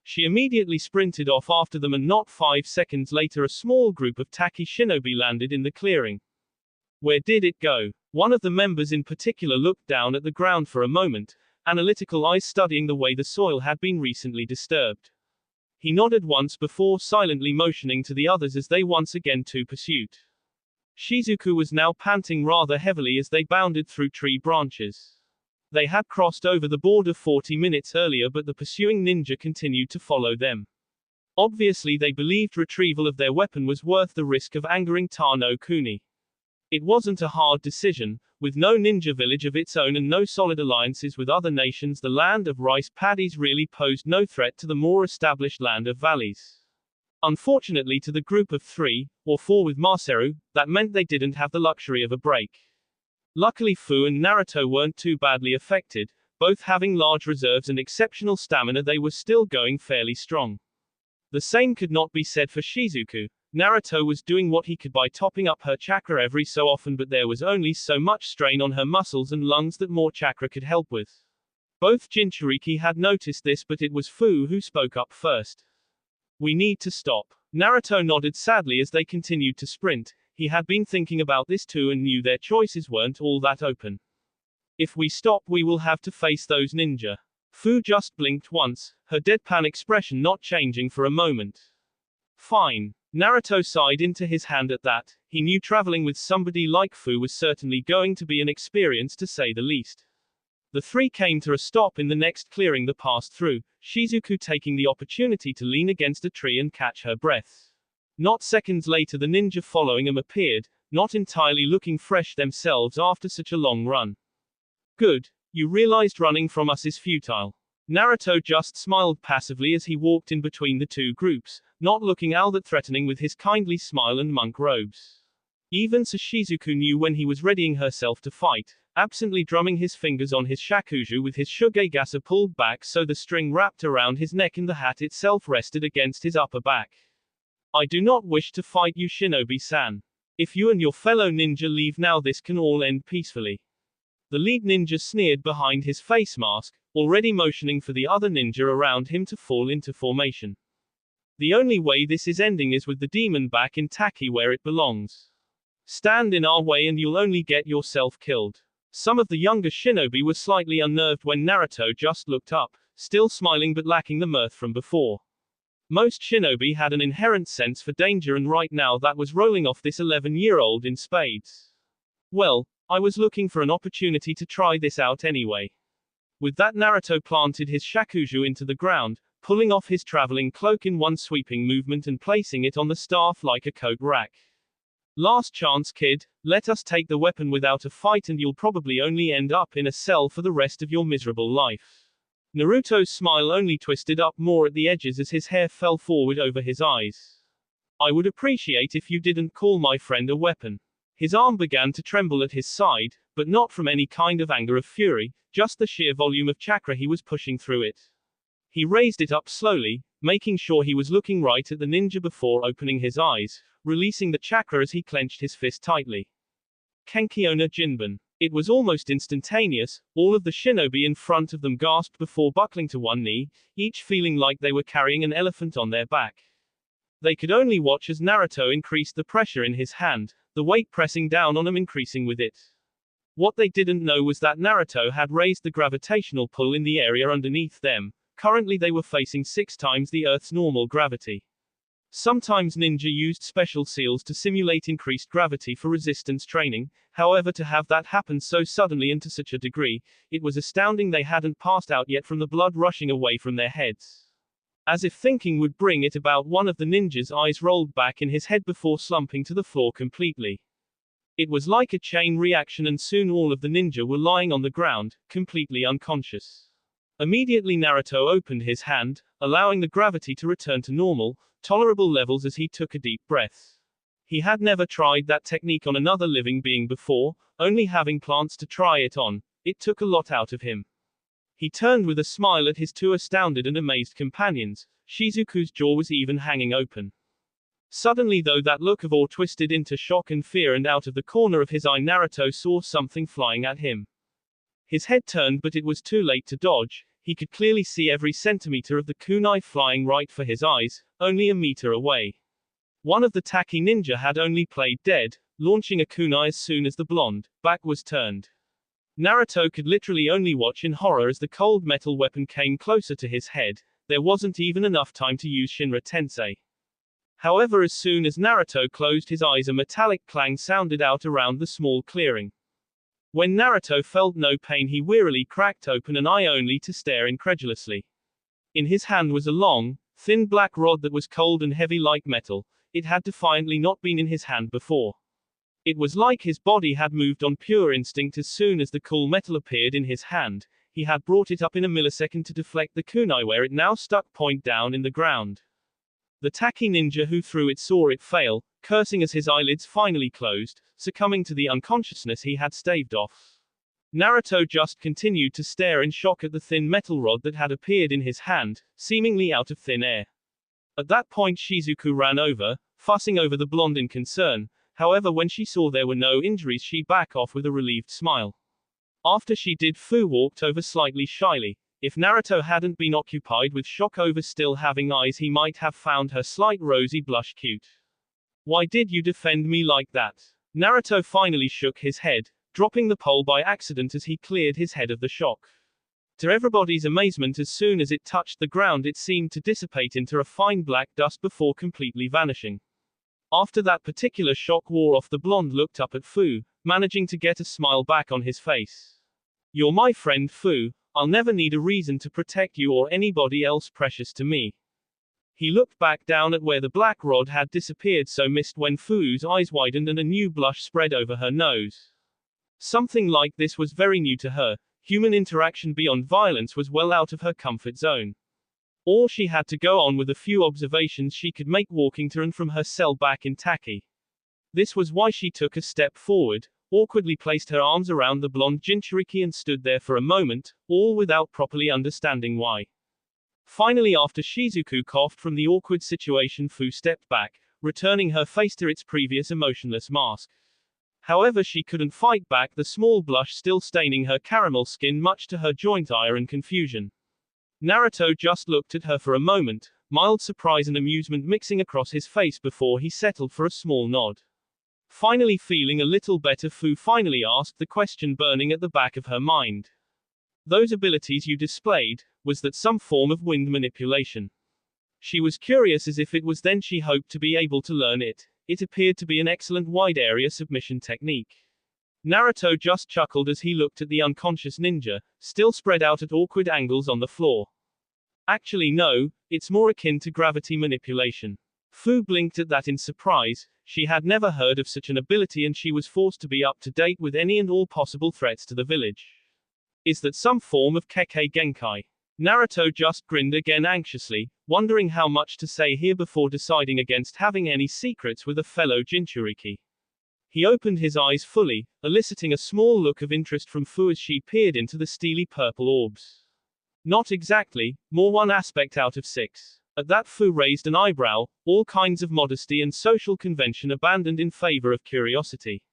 She immediately sprinted off after them, and not 5 seconds later a small group of Taki shinobi landed in the clearing. Where did it go? One of the members in particular looked down at the ground for a moment, analytical eyes studying the way the soil had been recently disturbed. He nodded once before silently motioning to the others as they once again took pursuit. Shizuku was now panting rather heavily as they bounded through tree branches. They had crossed over the border 40 minutes earlier, but the pursuing ninja continued to follow them. Obviously they believed retrieval of their weapon was worth the risk of angering Tano Kuni. It wasn't a hard decision. With no ninja village of its own and no solid alliances with other nations, the land of rice paddies really posed no threat to the more established land of valleys. Unfortunately, to the group of 3 or 4 with Masaru, that meant they didn't have the luxury of a break. Luckily Fu and Naruto weren't too badly affected, both having large reserves and exceptional stamina. They were still going fairly strong. The same could not be said for Shizuku. Naruto was doing what he could by topping up her chakra every so often, but there was only so much strain on her muscles and lungs that more chakra could help with. Both Jinchuriki had noticed this, but it was Fu who spoke up first. We need to stop. Naruto nodded sadly as they continued to sprint. He had been thinking about this too and knew their choices weren't all that open. If we stop, we will have to face those ninja. Fu just blinked once, her deadpan expression not changing for a moment. Fine. Naruto sighed into his hand at that. He knew traveling with somebody like Fu was certainly going to be an experience to say the least. The 3 came to a stop in the next clearing they passed through, Shizuku taking the opportunity to lean against a tree and catch her breath. Not seconds later the ninja following him appeared, not entirely looking fresh themselves after such a long run. Good. You realized running from us is futile. Naruto just smiled passively as he walked in between the 2 groups, not looking all that threatening with his kindly smile and monk robes. Even so, Shizuku knew when he was readying herself to fight, absently drumming his fingers on his shakuju with his shugegasa pulled back so the string wrapped around his neck and the hat itself rested against his upper back. I do not wish to fight you, Shinobi-san. If you and your fellow ninja leave now, this can all end peacefully. The lead ninja sneered behind his face mask, already motioning for the other ninja around him to fall into formation. The only way this is ending is with the demon back in Taki where it belongs. Stand in our way and you'll only get yourself killed. Some of the younger shinobi were slightly unnerved when Naruto just looked up, still smiling but lacking the mirth from before. Most shinobi had an inherent sense for danger, and right now that was rolling off this 11-year-old in spades. Well, I was looking for an opportunity to try this out anyway. With that, Naruto planted his shakuju into the ground, pulling off his traveling cloak in one sweeping movement and placing it on the staff like a coat rack. Last chance, kid, let us take the weapon without a fight and you'll probably only end up in a cell for the rest of your miserable life. Naruto's smile only twisted up more at the edges as his hair fell forward over his eyes. I would appreciate if you didn't call my friend a weapon. His arm began to tremble at his side, but not from any kind of anger or fury, just the sheer volume of chakra he was pushing through it. He raised it up slowly, making sure he was looking right at the ninja before opening his eyes, releasing the chakra as he clenched his fist tightly. Kenkiona Jinban. It was almost instantaneous. All of the shinobi in front of them gasped before buckling to one knee, each feeling like they were carrying an elephant on their back. They could only watch as Naruto increased the pressure in his hand, the weight pressing down on him increasing with it. What they didn't know was that Naruto had raised the gravitational pull in the area underneath them. Currently they were facing 6 times the Earth's normal gravity. Sometimes ninja used special seals to simulate increased gravity for resistance training, however to have that happen so suddenly and to such a degree, it was astounding they hadn't passed out yet from the blood rushing away from their heads. As if thinking would bring it about, one of the ninja's eyes rolled back in his head before slumping to the floor completely. It was like a chain reaction and soon all of the ninja were lying on the ground, completely unconscious. Immediately Naruto opened his hand, allowing the gravity to return to normal, tolerable levels as he took a deep breath. He had never tried that technique on another living being before, only having plants to try it on. It took a lot out of him. He turned with a smile at his 2 astounded and amazed companions. Shizuku's jaw was even hanging open. Suddenly though, that look of awe twisted into shock and fear, and out of the corner of his eye Naruto saw something flying at him. His head turned, but it was too late to dodge. He could clearly see every centimeter of the kunai flying right for his eyes, only a meter away. One of the Taki ninja had only played dead, launching a kunai as soon as the blonde back was turned. Naruto could literally only watch in horror as the cold metal weapon came closer to his head. There wasn't even enough time to use Shinra Tensei. However, as soon as Naruto closed his eyes, a metallic clang sounded out around the small clearing. When Naruto felt no pain, he wearily cracked open an eye only to stare incredulously. In his hand was a long, thin black rod that was cold and heavy like metal. It had defiantly not been in his hand before. It was like his body had moved on pure instinct. As soon as the cool metal appeared in his hand, he had brought it up in a millisecond to deflect the kunai where it now stuck point down in the ground. The Taki ninja who threw it saw it fail, cursing as his eyelids finally closed, succumbing to the unconsciousness he had staved off. Naruto just continued to stare in shock at the thin metal rod that had appeared in his hand, seemingly out of thin air. At that point Shizuku ran over, fussing over the blonde in concern. However, when she saw there were no injuries, she backed off with a relieved smile. After she did, Fu walked over slightly shyly. If Naruto hadn't been occupied with shock over still having eyes, he might have found her slight rosy blush cute. Why did you defend me like that? Naruto finally shook his head, dropping the pole by accident as he cleared his head of the shock. To everybody's amazement, as soon as it touched the ground, it seemed to dissipate into a fine black dust before completely vanishing. After that particular shock wore off, the blonde looked up at Fu, managing to get a smile back on his face. You're my friend, Fu. I'll never need a reason to protect you or anybody else precious to me. He looked back down at where the black rod had disappeared, so missed when Fu's eyes widened and a new blush spread over her nose. Something like this was very new to her. Human interaction beyond violence was well out of her comfort zone. All she had to go on with a few observations she could make walking to and from her cell back in Taki. This was why she took a step forward, awkwardly placed her arms around the blonde Jinchuriki and stood there for a moment, all without properly understanding why. Finally, after Shizuku coughed from the awkward situation, Fu stepped back, returning her face to its previous emotionless mask. However, she couldn't fight back, the small blush still staining her caramel skin, much to her joint ire and confusion. Naruto just looked at her for a moment, mild surprise and amusement mixing across his face before he settled for a small nod. Finally feeling a little better, Fu finally asked the question burning at the back of her mind. Those abilities you displayed, was that some form of wind manipulation? She was curious as if it was then she hoped to be able to learn it. It appeared to be an excellent wide area submission technique. Naruto just chuckled as he looked at the unconscious ninja, still spread out at awkward angles on the floor. Actually no, it's more akin to gravity manipulation. Fu blinked at that in surprise. She had never heard of such an ability and she was forced to be up to date with any and all possible threats to the village. Is that some form of Kekkei Genkai? Naruto just grinned again anxiously, wondering how much to say here before deciding against having any secrets with a fellow Jinchuriki. He opened his eyes fully, eliciting a small look of interest from Fu as she peered into the steely purple orbs. Not exactly, more 1 aspect out of 6. At that Fu raised an eyebrow, all kinds of modesty and social convention abandoned in favor of curiosity.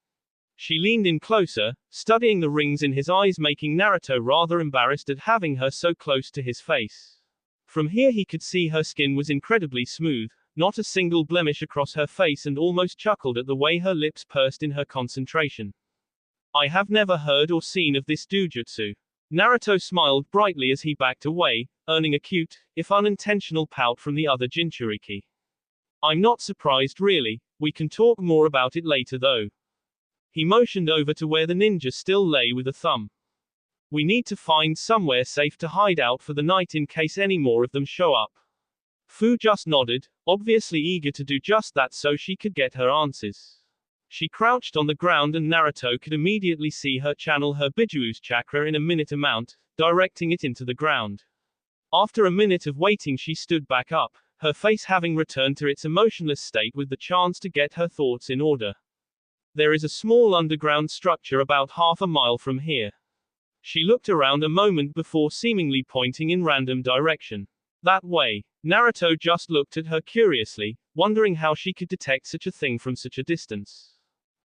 She leaned in closer, studying the rings in his eyes, making Naruto rather embarrassed at having her so close to his face. From here he could see her skin was incredibly smooth, not a single blemish across her face, and almost chuckled at the way her lips pursed in her concentration. I have never heard or seen of this dojutsu. Naruto smiled brightly as he backed away, earning a cute, if unintentional pout from the other Jinchuriki. I'm not surprised really, we can talk more about it later though. He motioned over to where the ninja still lay with a thumb. We need to find somewhere safe to hide out for the night in case any more of them show up. Fu just nodded, obviously eager to do just that so she could get her answers. She crouched on the ground and Naruto could immediately see her channel her Bijuu's chakra in a minute amount, directing it into the ground. After a minute of waiting she stood back up, her face having returned to its emotionless state with the chance to get her thoughts in order. There is a small underground structure about half a mile from here. She looked around a moment before seemingly pointing in random direction. That way. Naruto just looked at her curiously, wondering how she could detect such a thing from such a distance.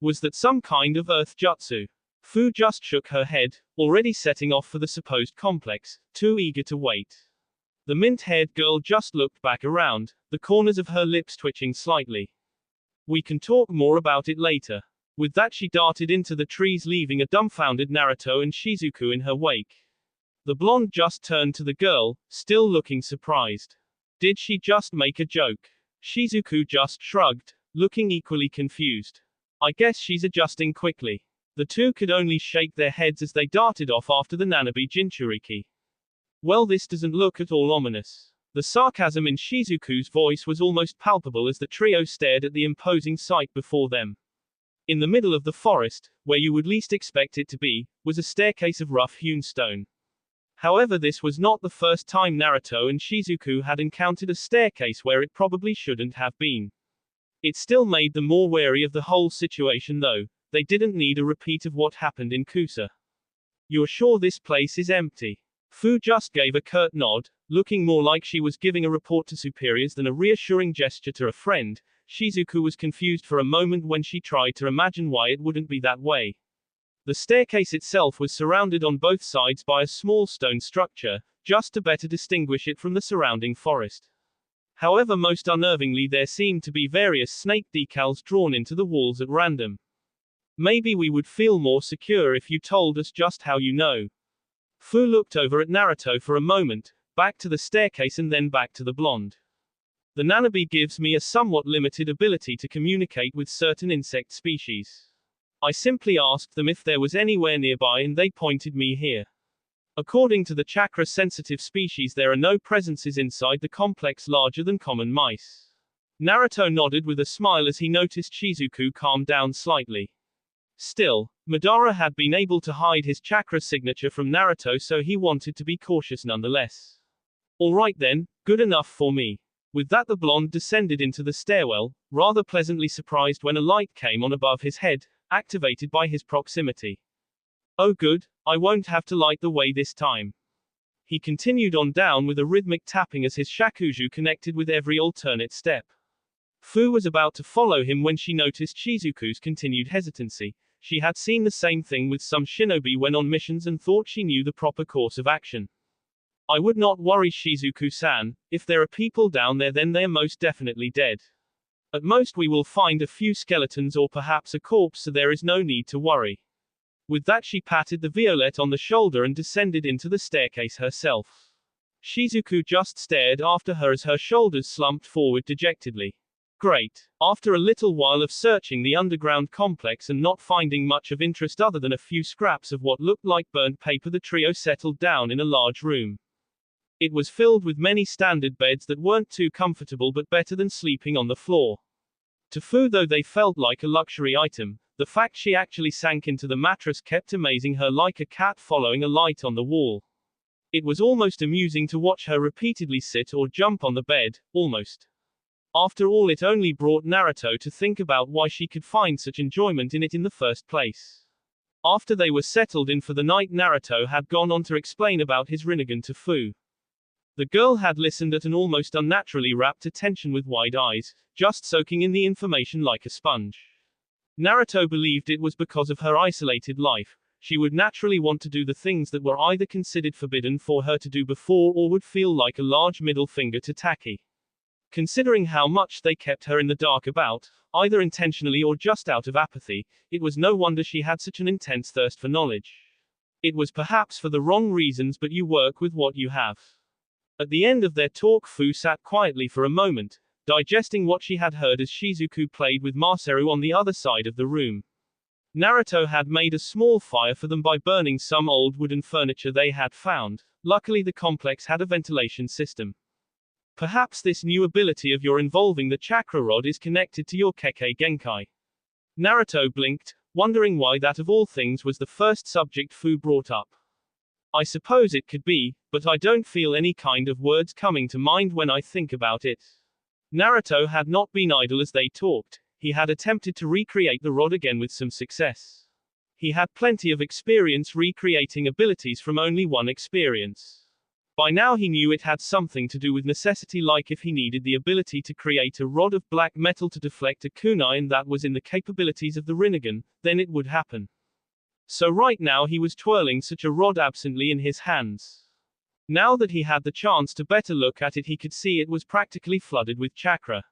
Was that some kind of earth jutsu? Fu just shook her head, already setting off for the supposed complex, too eager to wait. The mint-haired girl just looked back around, the corners of her lips twitching slightly. We can talk more about it later. With that she darted into the trees, leaving a dumbfounded Naruto and Shizuku in her wake. The blonde just turned to the girl, still looking surprised. Did she just make a joke? Shizuku just shrugged, looking equally confused. I guess she's adjusting quickly. The two could only shake their heads as they darted off after the Nanabi Jinchuriki. Well, this doesn't look at all ominous. The sarcasm in Shizuku's voice was almost palpable as the trio stared at the imposing sight before them. In the middle of the forest, where you would least expect it to be, was a staircase of rough-hewn stone. However, this was not the first time Naruto and Shizuku had encountered a staircase where it probably shouldn't have been. It still made them more wary of the whole situation though. They didn't need a repeat of what happened in Kusa. You're sure this place is empty? Fu just gave a curt nod, looking more like she was giving a report to superiors than a reassuring gesture to a friend. Shizuku was confused for a moment when she tried to imagine why it wouldn't be that way. The staircase itself was surrounded on both sides by a small stone structure, just to better distinguish it from the surrounding forest. However, most unnervingly, there seemed to be various snake decals drawn into the walls at random. Maybe we would feel more secure if you told us just how you know. Fu looked over at Naruto for a moment, back to the staircase and then back to the blonde. The Nanabi gives me a somewhat limited ability to communicate with certain insect species. I simply asked them if there was anywhere nearby and they pointed me here. According to the chakra-sensitive species, there are no presences inside the complex larger than common mice. Naruto nodded with a smile as he noticed Shizuku calmed down slightly. Still, Madara had been able to hide his chakra signature from Naruto, so he wanted to be cautious nonetheless. Alright then, good enough for me. With that, the blonde descended into the stairwell, rather pleasantly surprised when a light came on above his head, activated by his proximity. Oh good, I won't have to light the way this time. He continued on down with a rhythmic tapping as his shakuju connected with every alternate step. Fu was about to follow him when she noticed Shizuku's continued hesitancy. She had seen the same thing with some shinobi when on missions and thought she knew the proper course of action. I would not worry, Shizuku-san. If there are people down there, then they're most definitely dead. At most we will find a few skeletons or perhaps a corpse, so there is no need to worry. With that she patted the Violette on the shoulder and descended into the staircase herself. Shizuku just stared after her as her shoulders slumped forward dejectedly. Great. After a little while of searching the underground complex and not finding much of interest other than a few scraps of what looked like burnt paper, the trio settled down in a large room. It was filled with many standard beds that weren't too comfortable but better than sleeping on the floor. To Fu, though they felt like a luxury item, the fact she actually sank into the mattress kept amazing her, like a cat following a light on the wall. It was almost amusing to watch her repeatedly sit or jump on the bed, almost. After all, it only brought Naruto to think about why she could find such enjoyment in it in the first place. After they were settled in for the night, Naruto had gone on to explain about his Rinnegan to Fu. The girl had listened at an almost unnaturally rapt attention with wide eyes, just soaking in the information like a sponge. Naruto believed it was because of her isolated life. She would naturally want to do the things that were either considered forbidden for her to do before or would feel like a large middle finger to Taki. Considering how much they kept her in the dark about, either intentionally or just out of apathy, it was no wonder she had such an intense thirst for knowledge. It was perhaps for the wrong reasons, but you work with what you have. At the end of their talk, Fu sat quietly for a moment, digesting what she had heard as Shizuku played with Masaru on the other side of the room. Naruto had made a small fire for them by burning some old wooden furniture they had found. Luckily the complex had a ventilation system. Perhaps this new ability of your involving the chakra rod is connected to your Kekkei Genkai. Naruto blinked, wondering why that of all things was the first subject Fu brought up. I suppose it could be, but I don't feel any kind of words coming to mind when I think about it. Naruto had not been idle as they talked. He had attempted to recreate the rod again with some success. He had plenty of experience recreating abilities from only one experience. By now he knew it had something to do with necessity, like if he needed the ability to create a rod of black metal to deflect a kunai and that was in the capabilities of the Rinnegan, then it would happen. So right now he was twirling such a rod absently in his hands. Now that he had the chance to better look at it, he could see it was practically flooded with chakra.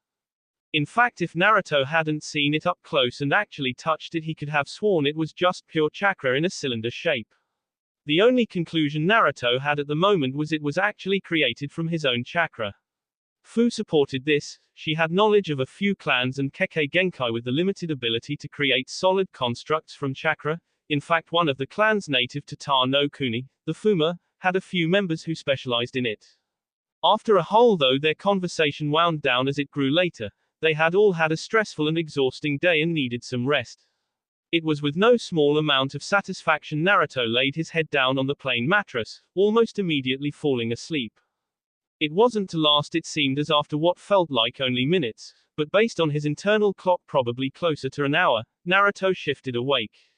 In fact, if Naruto hadn't seen it up close and actually touched it, he could have sworn it was just pure chakra in a cylinder shape. The only conclusion Naruto had at the moment was it was actually created from his own chakra. Fu supported this. She had knowledge of a few clans and Kekkei Genkai with the limited ability to create solid constructs from chakra. In fact, one of the clans native to Ta no Kuni, the Fuma, had a few members who specialized in it. After a whole, though, their conversation wound down as it grew later. They had all had a stressful and exhausting day and needed some rest. It was with no small amount of satisfaction Naruto laid his head down on the plain mattress, almost immediately falling asleep. It wasn't to last, it seemed, as after what felt like only minutes, but based on his internal clock probably closer to an hour, Naruto shifted awake.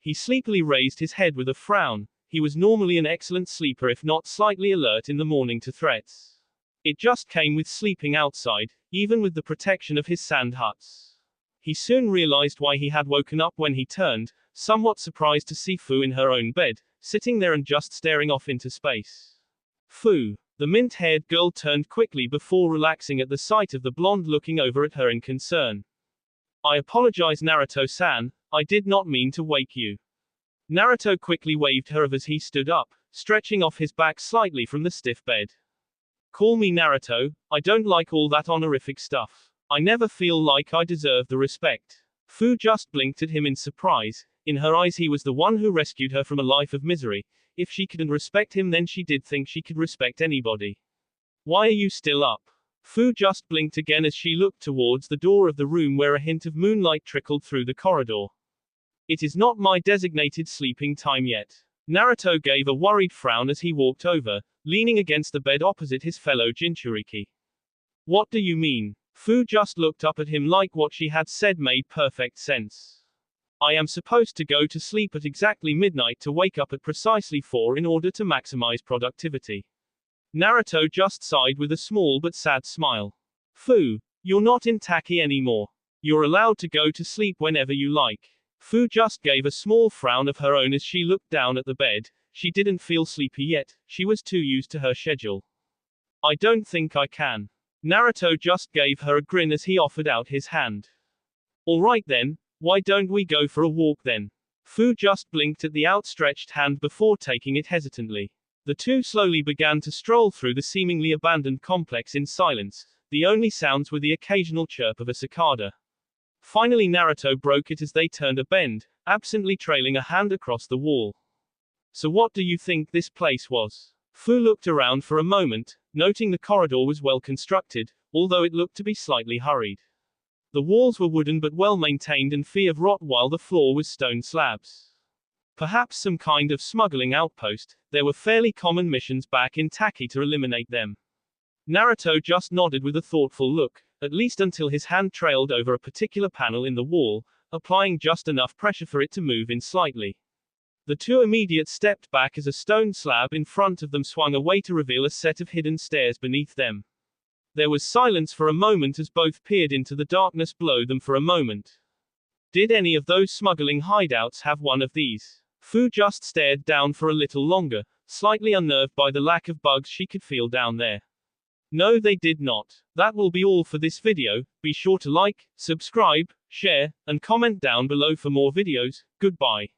He sleepily raised his head with a frown. He was normally an excellent sleeper, if not slightly alert in the morning to threats. It just came with sleeping outside, even with the protection of his sand huts. He soon realized why he had woken up when he turned, somewhat surprised to see Fu in her own bed, sitting there and just staring off into space. Fu. The mint-haired girl turned quickly before relaxing at the sight of the blonde looking over at her in concern. I apologize, Naruto-san, I did not mean to wake you. Naruto quickly waved her as he stood up, stretching off his back slightly from the stiff bed. Call me Naruto, I don't like all that honorific stuff. I never feel like I deserve the respect. Fu just blinked at him in surprise. In her eyes he was the one who rescued her from a life of misery. If she couldn't respect him, then she did think she could respect anybody. Why are you still up? Fu just blinked again as she looked towards the door of the room where a hint of moonlight trickled through the corridor. It is not my designated sleeping time yet. Naruto gave a worried frown as he walked over, leaning against the bed opposite his fellow Jinchuriki. What do you mean? Fu just looked up at him like what she had said made perfect sense. I am supposed to go to sleep at exactly midnight to wake up at precisely 4 in order to maximize productivity. Naruto just sighed with a small but sad smile. Fu, you're not in Taki anymore. You're allowed to go to sleep whenever you like. Fu just gave a small frown of her own as she looked down at the bed. She didn't feel sleepy yet, she was too used to her schedule. I don't think I can. Naruto just gave her a grin as he offered out his hand. Alright then, why don't we go for a walk then? Fu just blinked at the outstretched hand before taking it hesitantly. The two slowly began to stroll through the seemingly abandoned complex in silence. The only sounds were the occasional chirp of a cicada. Finally Naruto broke it as they turned a bend, absently trailing a hand across the wall. So what do you think this place was? Fu looked around for a moment, noting the corridor was well constructed, although it looked to be slightly hurried. The walls were wooden but well maintained and free of rot while the floor was stone slabs. Perhaps some kind of smuggling outpost. There were fairly common missions back in Taki to eliminate them. Naruto just nodded with a thoughtful look, at least until his hand trailed over a particular panel in the wall, applying just enough pressure for it to move in slightly. The two immediately stepped back as a stone slab in front of them swung away to reveal a set of hidden stairs beneath them. There was silence for a moment as both peered into the darkness below them for a moment. Did any of those smuggling hideouts have one of these? Fu just stared down for a little longer, slightly unnerved by the lack of bugs she could feel down there. No, they did not. That will be all for this video. Be sure to like, subscribe, share, and comment down below for more videos. Goodbye.